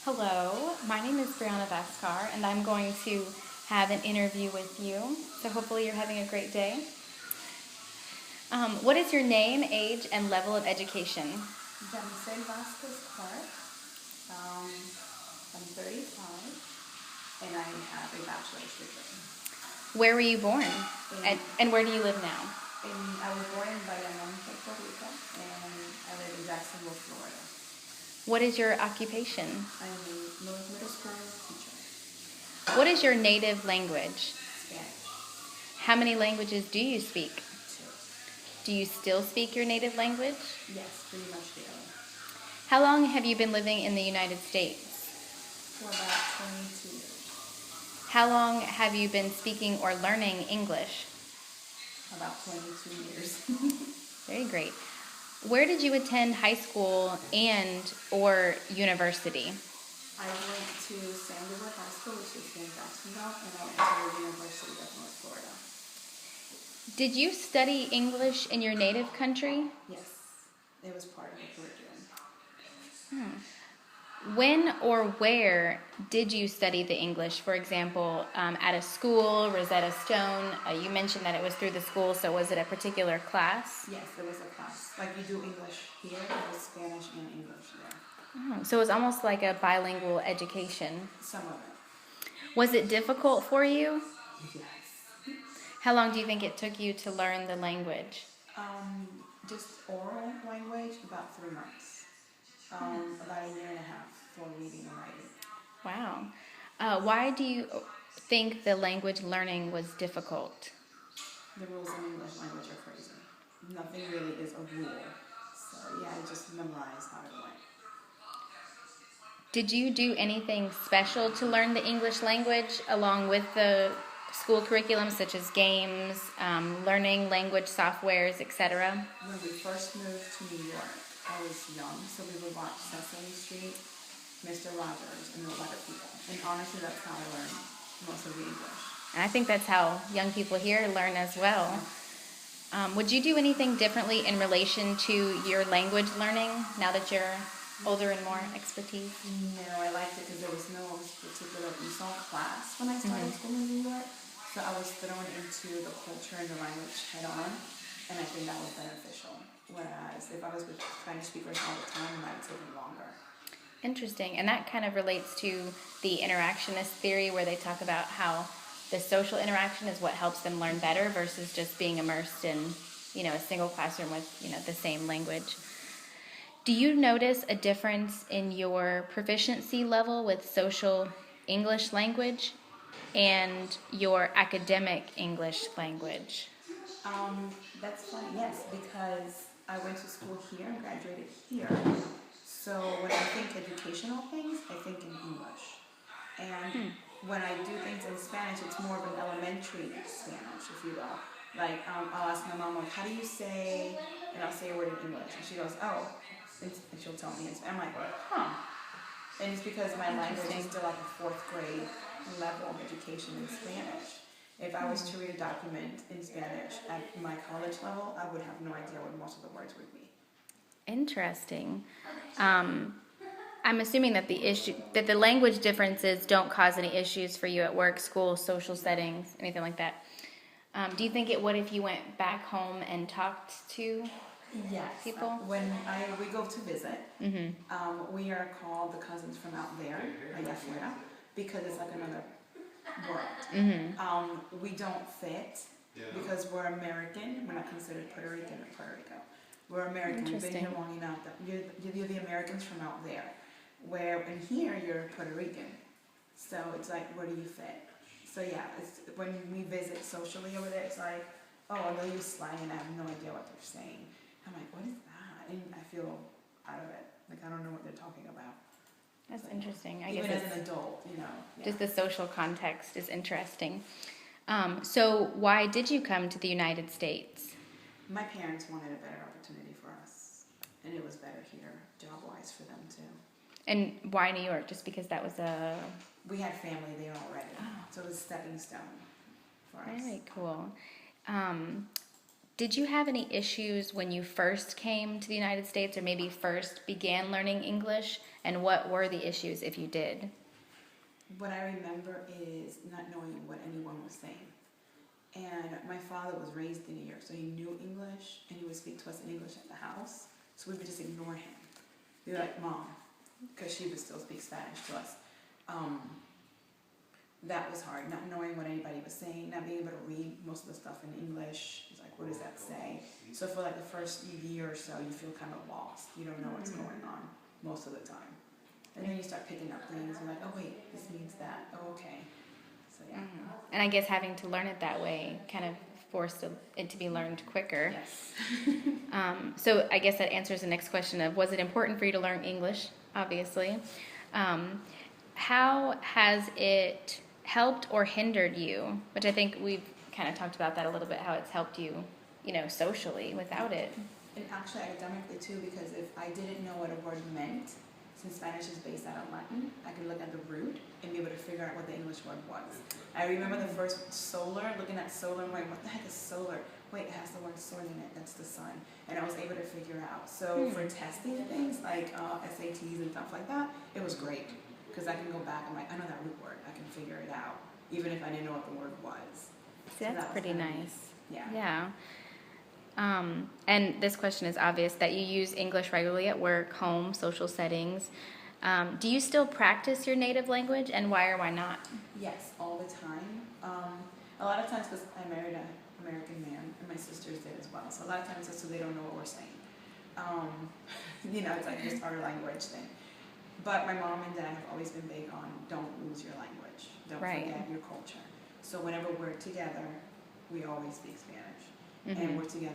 Hello, my name is Brianna Vascar, and I'm going to have an interview with you. So hopefully you're having a great day. What is your name, age, and level of education? Jamicel Vasquez Clark. I'm 35 and I have a bachelor's degree. Where were you born? In, And where do you live now? I was born in Bayamón, Puerto Rico, and I live in Jacksonville, Florida. What is your occupation? I'm a middle school teacher. What is your native language? Spanish. How many languages do you speak? 2. Do you still speak your native language? Yes, pretty much daily. How long have you been living in the United States? For about 22 years. How long have you been speaking or learning English? About 22 years. Very great. Where did you attend high school and or university? I went to Sandywood High School, which is in Jacksonville, and I went to the University of North Florida. Did you study English in your native country? Yes, it was part of the curriculum. When or where did you study the English? For example, at a school, Rosetta Stone. You mentioned that it was through the school, so was it a particular class? Yes, it was a class. Like you do English here, it was Spanish and English there. Oh, so it was almost like a bilingual education. Some of it. Was it difficult for you? Yes. How long do you think it took you to learn the language? Just oral language, about 3 months. About a year and a half for reading and writing. Wow. Why do you think the language learning was difficult? The rules in English language are crazy. Nothing really is a rule. So yeah, I just memorized how it went. Did you do anything special to learn the English language along with the school curriculum, such as games, learning language softwares, etc.? When we first moved to New York, I was young, so we would watch Sesame Street, Mr. Rogers, and the Weather People. And honestly, that's how I learned most of the English. And I think that's how young people here learn as well. Would you do anything differently in relation to your language learning now that you're older and more expertise? No, I liked it because there was no particular ESOL class when I started school in New York. So I was thrown into the culture and the language head on, and I think that was beneficial. Whereas if I was with Spanish speakers all the time, it might have taken longer. Interesting. And that kind of relates to the interactionist theory where they talk about how the social interaction is what helps them learn better versus just being immersed in, a single classroom with, the same language. Do you notice a difference in your proficiency level with social English language and your academic English language? That's funny, yes, because I went to school here and graduated here. So when I think educational things, I think in English. And when I do things in Spanish, it's more of an elementary Spanish, if you will. Like, I'll ask my mom, like, how do you say, and I'll say a word in English. And she goes, oh, and she'll tell me. I'm like, huh. And it's because my language is still like a 4th grade level of education in Spanish. If I was to read a document in Spanish at my college level, I would have no idea what most of the words would be. Interesting. I'm assuming that the language differences don't cause any issues for you at work, school, social settings, anything like that. Do you think it would if you went back home and talked to people? When we go to visit, we are called the cousins from out there, allá afuera, because it's like another world. We don't fit because we're American. We're not considered Puerto Rican or Puerto Rico. We're American. We've been here long enough that you're the Americans from out there. Where in here you're Puerto Rican. So it's like, where do you fit? So yeah, it's when we visit socially over there, it's like, oh, I know you're slang and I have no idea what they're saying. I'm like, what is that? And I feel out of it. Like, I don't know what they're talking about. That's interesting. I Even guess as an adult, Yeah. Just the social context is interesting. So why did you come to the United States? My parents wanted a better opportunity for us, and it was better here, job-wise, for them too. And why New York? Just because that was We had family there already, so it was a stepping stone for us. Very cool. Did you have any issues when you first came to the United States or maybe first began learning English? And what were the issues if you did? What I remember is not knowing what anyone was saying. And my father was raised in New York, so he knew English, and he would speak to us in English at the house. So we would just ignore him. Be like, Mom, because she would still speak Spanish to us. That was hard, not knowing what anybody was saying, not being able to read most of the stuff in English. It's like, what does that say? So for like the first year or so, you feel kind of lost. You don't know what's going on most of the time. And then you start picking up things. You're like, oh wait, this means that. Oh, okay. So yeah. And I guess having to learn it that way kind of forced it to be learned quicker. Yes. So I guess that answers the next question of, was it important for you to learn English? Obviously. How has it helped or hindered you? Which I think we've kind of talked about that a little bit, how it's helped you, socially without it. And actually academically too, because if I didn't know what a word meant, since Spanish is based out of Latin, I could look at the root and be able to figure out what the English word was. I remember the first solar, looking at solar, and like, what the heck is solar? Wait, it has the word sun in it, that's the sun. And I was able to figure out. So for testing things like SATs and stuff like that, it was great. Because I can go back and I know that root word, I can figure it out, even if I didn't know what the word was. See, that's pretty nice. Yeah. Yeah. And this question is obvious, that you use English regularly at work, home, social settings. Do you still practice your native language, and why or why not? Yes, all the time. A lot of times, because I married an American man, and my sisters did as well. So a lot of times, it's so they don't know what we're saying. It's like just our language thing. But my mom and dad have always been big on, don't lose your language. Don't forget your culture. So whenever we're together, we always speak Spanish. And we're together